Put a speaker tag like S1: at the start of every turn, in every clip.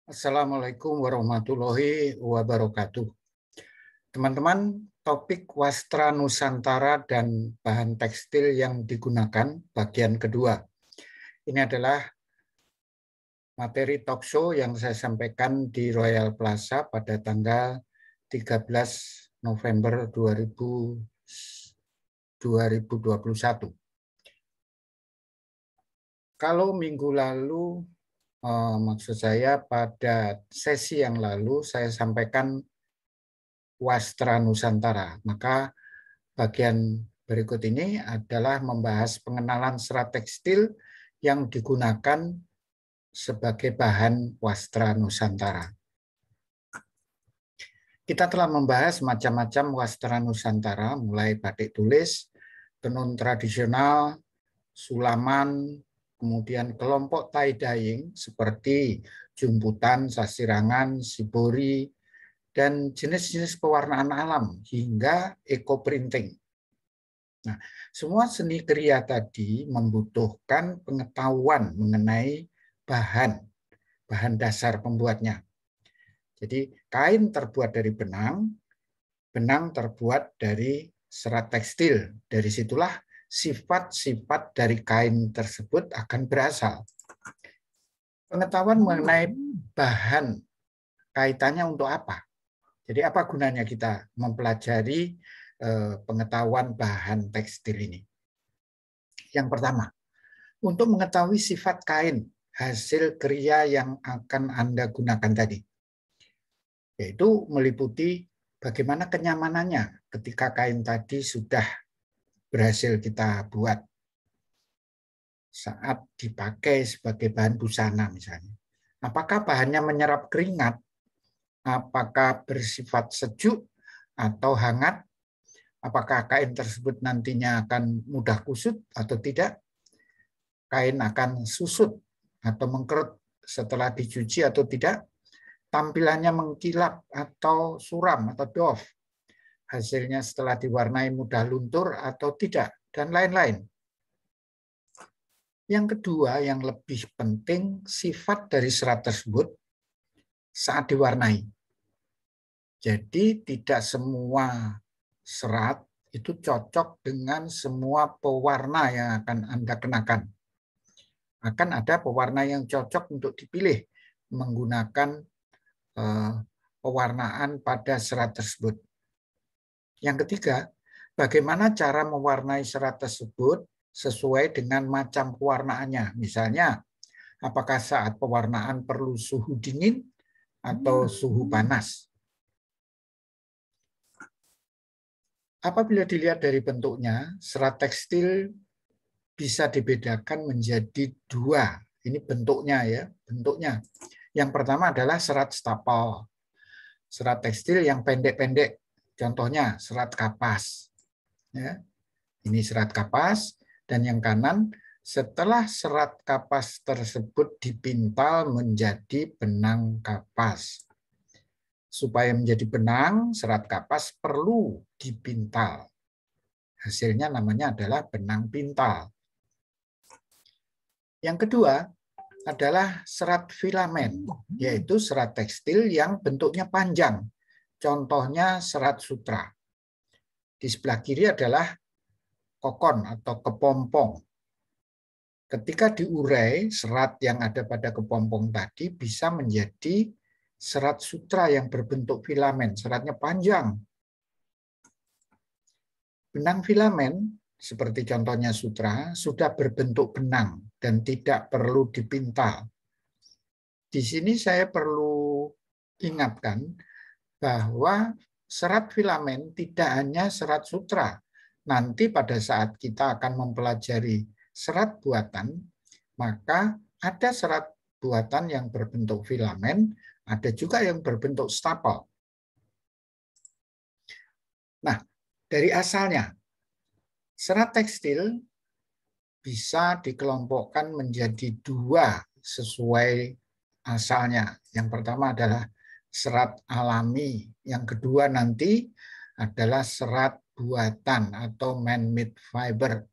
S1: Assalamualaikum warahmatullahi wabarakatuh. Teman-teman, topik wastra Nusantara dan bahan tekstil yang digunakan bagian kedua. Ini adalah materi talk show yang saya sampaikan di Royal Plaza pada tanggal 13 November 2021. Kalau minggu lalu, maksud saya pada sesi yang lalu saya sampaikan wastra Nusantara. Maka bagian berikut ini adalah membahas pengenalan serat tekstil yang digunakan sebagai bahan wastra Nusantara. Kita telah membahas macam-macam wastra Nusantara, mulai batik tulis, tenun tradisional, sulaman, kemudian kelompok tie-dyeing seperti jumputan, sasirangan, shibori, dan jenis-jenis pewarnaan alam hingga eco-printing. Nah, semua seni kriya tadi membutuhkan pengetahuan mengenai bahan dasar pembuatnya. Jadi kain terbuat dari benang, benang terbuat dari serat tekstil. Dari situlah sifat-sifat dari kain tersebut akan berasal. Pengetahuan mengenai bahan kaitannya untuk apa? Jadi apa gunanya kita mempelajari pengetahuan bahan tekstil ini? Yang pertama, untuk mengetahui sifat kain hasil kriya yang akan Anda gunakan tadi, yaitu meliputi bagaimana kenyamanannya ketika kain tadi sudah berhasil kita buat saat dipakai sebagai bahan busana misalnya. Apakah bahannya menyerap keringat? Apakah bersifat sejuk atau hangat? Apakah kain tersebut nantinya akan mudah kusut atau tidak? Kain akan susut atau mengkerut setelah dicuci atau tidak? Tampilannya mengkilap atau suram atau doff? Hasilnya setelah diwarnai mudah luntur atau tidak? Dan lain-lain. Yang kedua, yang lebih penting, sifat dari serat tersebut saat diwarnai. Jadi tidak semua serat itu cocok dengan semua pewarna yang akan Anda kenakan. Akan ada pewarna yang cocok untuk dipilih menggunakan pewarnaan pada serat tersebut. Yang ketiga, bagaimana cara mewarnai serat tersebut sesuai dengan macam pewarnaannya. Misalnya, apakah saat pewarnaan perlu suhu dingin atau suhu panas? Apabila dilihat dari bentuknya, serat tekstil bisa dibedakan menjadi dua. Ini bentuknya ya, bentuknya. Yang pertama adalah serat stapel. Serat tekstil yang pendek-pendek. Contohnya serat kapas. Ya. Ini serat kapas, dan yang kanan setelah serat kapas tersebut dipintal menjadi benang kapas. Supaya menjadi benang, serat kapas perlu dipintal. Hasilnya namanya adalah benang pintal. Yang kedua adalah serat filamen, yaitu serat tekstil yang bentuknya panjang. Contohnya serat sutra. Di sebelah kiri adalah kokon atau kepompong. Ketika diurai, serat yang ada pada kepompong tadi bisa menjadi serat sutra yang berbentuk filamen, seratnya panjang. Benang filamen, seperti contohnya sutra, sudah berbentuk benang dan tidak perlu dipintal. Di sini saya perlu ingatkan bahwa serat filamen tidak hanya serat sutra. Nanti pada saat kita akan mempelajari serat buatan, maka ada serat buatan yang berbentuk filamen, ada juga yang berbentuk stapel. Nah, dari asalnya, serat tekstil bisa dikelompokkan menjadi dua sesuai asalnya. Yang pertama adalah serat alami, yang kedua nanti adalah serat buatan atau man-made fiber.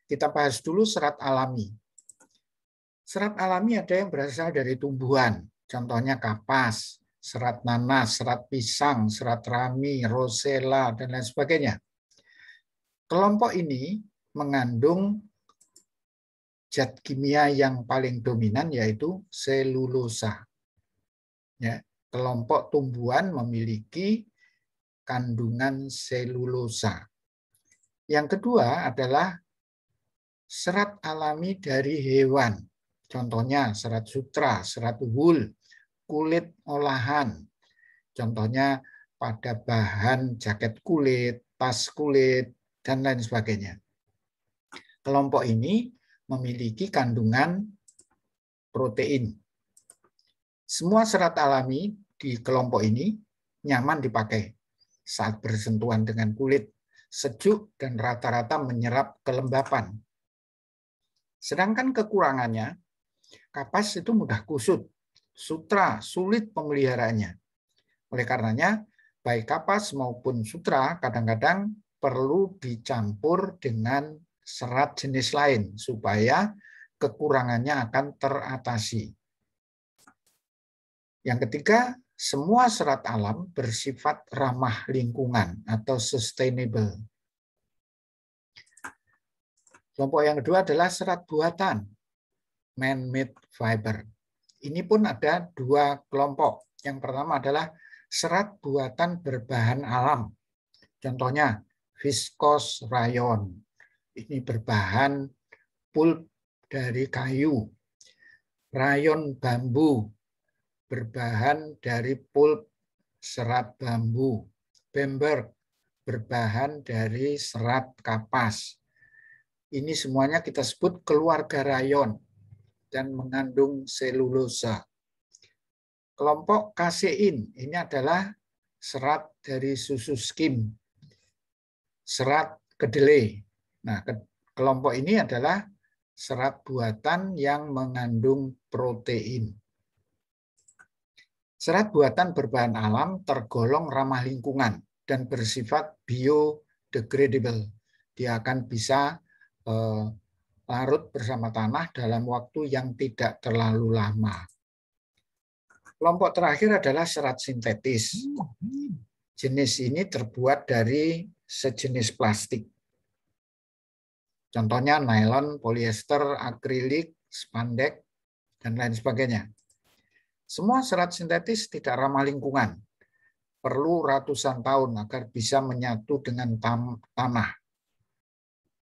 S1: Kita bahas dulu serat alami. Serat alami ada yang berasal dari tumbuhan, Contohnya kapas, serat nanas, serat pisang, serat rami, rosella, dan lain sebagainya. Kelompok ini mengandung zat kimia yang paling dominan yaitu selulosa. Ya, kelompok tumbuhan memiliki kandungan selulosa. Yang kedua adalah serat alami dari hewan. Contohnya serat sutra, serat wool, kulit olahan. Contohnya pada bahan jaket kulit, tas kulit, dan lain sebagainya. Kelompok ini memiliki kandungan protein. Semua serat alami di kelompok ini nyaman dipakai saat bersentuhan dengan kulit, sejuk dan rata-rata menyerap kelembapan. Sedangkan kekurangannya, kapas itu mudah kusut, sutra sulit pemeliharaannya. Oleh karenanya, baik kapas maupun sutra kadang-kadang perlu dicampur dengan serat jenis lain supaya kekurangannya akan teratasi. Yang ketiga, semua serat alam bersifat ramah lingkungan atau sustainable. Kelompok yang kedua adalah serat buatan, man-made fiber. Ini pun ada dua kelompok. Yang pertama adalah serat buatan berbahan alam. Contohnya viscose rayon. Ini berbahan pulp dari kayu. Rayon bambu berbahan dari pulp serat bambu. Bamberg berbahan dari serat kapas. Ini semuanya kita sebut keluarga rayon dan mengandung selulosa. Kelompok kasein ini adalah serat dari susu skim, serat kedelai. Nah, kelompok ini adalah serat buatan yang mengandung protein. Serat buatan berbahan alam tergolong ramah lingkungan dan bersifat biodegradable. Dia akan bisa larut bersama tanah dalam waktu yang tidak terlalu lama. Kelompok terakhir adalah serat sintetis. Jenis ini terbuat dari sejenis plastik. Contohnya nilon, polyester, akrilik, spandek, dan lain sebagainya. Semua serat sintetis tidak ramah lingkungan. Perlu ratusan tahun agar bisa menyatu dengan tanah.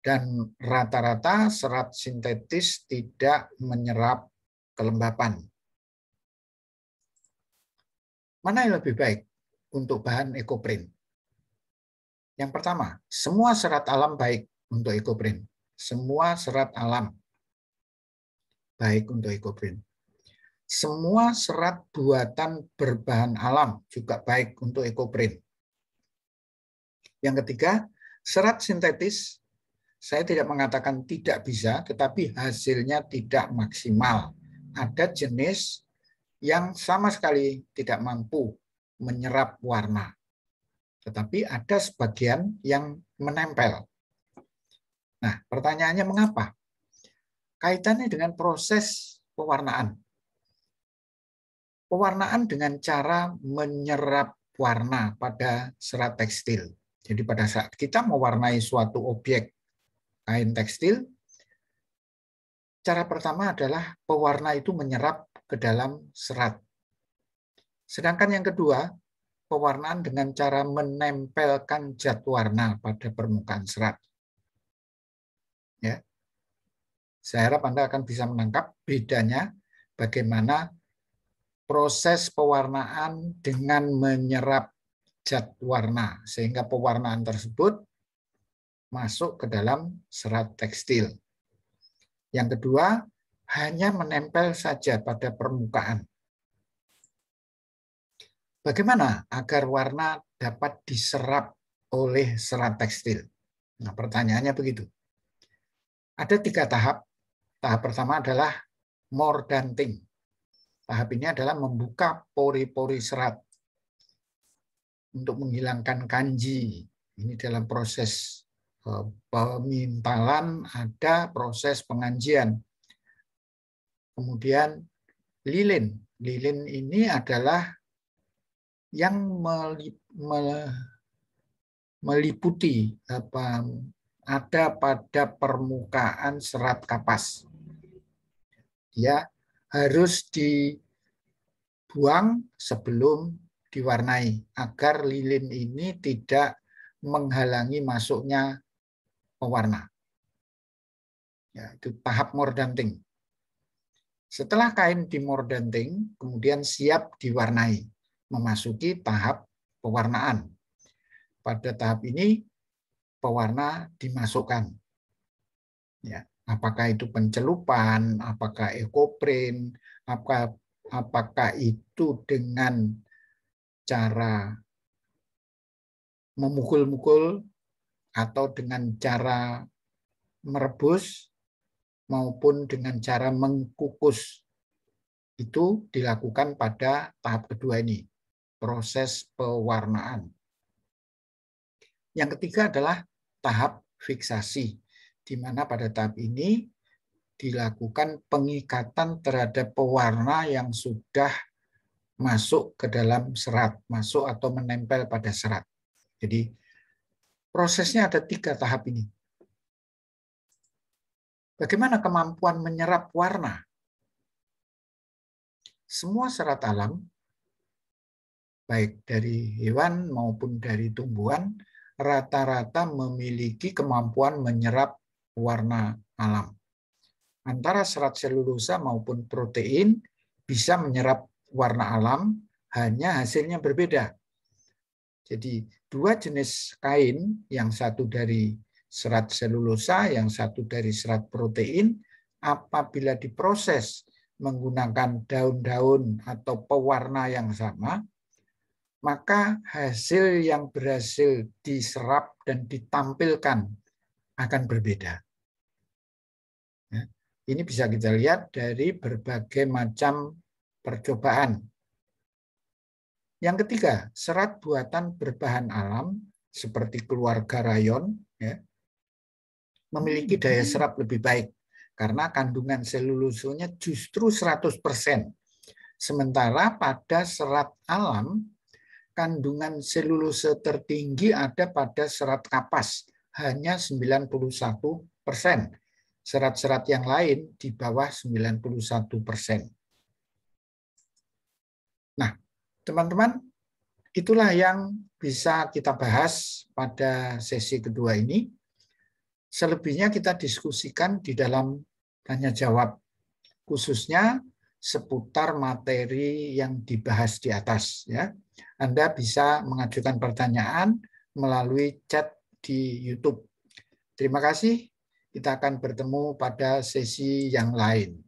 S1: Dan rata-rata serat sintetis tidak menyerap kelembapan. Mana yang lebih baik untuk bahan ekoprint? Yang pertama, semua serat alam baik untuk ekoprint. Semua serat alam baik untuk ekoprint. Semua serat buatan berbahan alam juga baik untuk ekoprint. Yang ketiga, serat sintetis, saya tidak mengatakan tidak bisa, tetapi hasilnya tidak maksimal. Ada jenis yang sama sekali tidak mampu menyerap warna. Tetapi ada sebagian yang menempel. Nah, pertanyaannya mengapa? Kaitannya dengan proses pewarnaan. Pewarnaan dengan cara menyerap warna pada serat tekstil. Jadi pada saat kita mewarnai suatu objek kain tekstil, cara pertama adalah pewarna itu menyerap ke dalam serat. Sedangkan yang kedua, pewarnaan dengan cara menempelkan zat warna pada permukaan serat. Ya. Saya harap Anda akan bisa menangkap bedanya bagaimana proses pewarnaan dengan menyerap zat warna, sehingga pewarnaan tersebut masuk ke dalam serat tekstil. Yang kedua, hanya menempel saja pada permukaan. Bagaimana agar warna dapat diserap oleh serat tekstil? Nah, pertanyaannya begitu. Ada 3 tahap. Tahap pertama adalah mordanting. Tahap ini adalah membuka pori-pori serat untuk menghilangkan kanji. Ini dalam proses pemintalan ada proses penganjian. Kemudian lilin. Lilin ini adalah yang meliputi ada pada permukaan serat kapas. Dia harus dibuang sebelum diwarnai agar lilin ini tidak menghalangi masuknya pewarna. Ya, itu tahap mordanting. Setelah kain dimordanting, kemudian siap diwarnai, memasuki tahap pewarnaan. Pada tahap ini pewarna dimasukkan. Ya, apakah itu pencelupan, apakah ekoprint, apakah itu dengan cara memukul-mukul atau dengan cara merebus maupun dengan cara mengkukus. Itu dilakukan pada tahap kedua ini, proses pewarnaan. Yang ketiga adalah tahap fiksasi, di mana pada tahap ini dilakukan pengikatan terhadap pewarna yang sudah masuk ke dalam serat, masuk atau menempel pada serat. Jadi prosesnya ada 3 tahap ini. Bagaimana kemampuan menyerap warna? Semua serat alam, baik dari hewan maupun dari tumbuhan, rata-rata memiliki kemampuan menyerap warna alam. Antara serat selulosa maupun protein bisa menyerap warna alam, hanya hasilnya berbeda. Jadi 2 jenis kain, yang satu dari serat selulosa, yang satu dari serat protein, apabila diproses menggunakan daun-daun atau pewarna yang sama, maka hasil yang berhasil diserap dan ditampilkan akan berbeda. Ini bisa kita lihat dari berbagai macam percobaan. Yang ketiga, serat buatan berbahan alam seperti keluarga rayon memiliki daya serap lebih baik karena kandungan selulosanya justru 100%. Sementara pada serat alam, kandungan selulose tertinggi ada pada serat kapas, hanya 91%. Serat-serat yang lain di bawah 91%. Nah, teman-teman, itulah yang bisa kita bahas pada sesi kedua ini. Selebihnya kita diskusikan di dalam tanya jawab, khususnya seputar materi yang dibahas di atas. Ya, Anda bisa mengajukan pertanyaan melalui chat di YouTube. Terima kasih. Kita akan bertemu pada sesi yang lain.